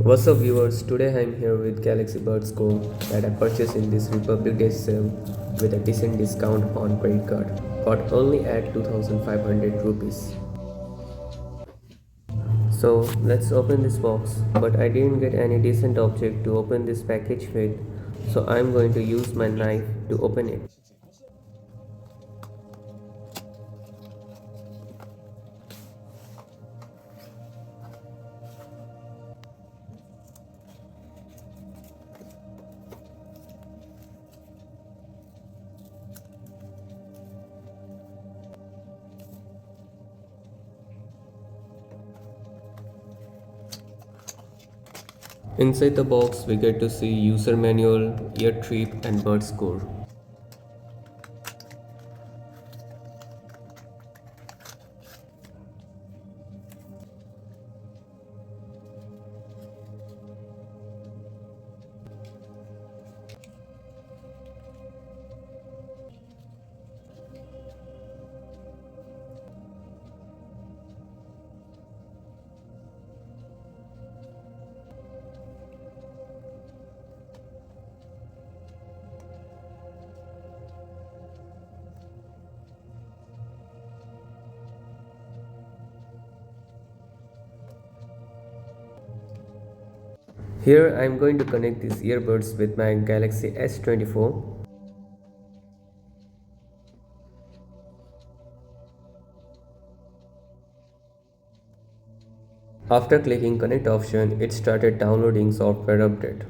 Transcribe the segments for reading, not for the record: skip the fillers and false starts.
What's up viewers, today I'm here with Galaxy Buds Go that I purchased in this Republic Day sale with a decent discount on credit card. Got only at 2500 rupees. So let's open this box, but I didn't get any decent object to open this package with, so I'm going to use my knife to open it. Inside the box we get to see user manual, ear trip and bird score. Here I am going to connect these earbuds with my Galaxy S24. After clicking connect option, it started downloading software update.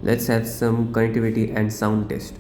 Let's have some connectivity and sound test.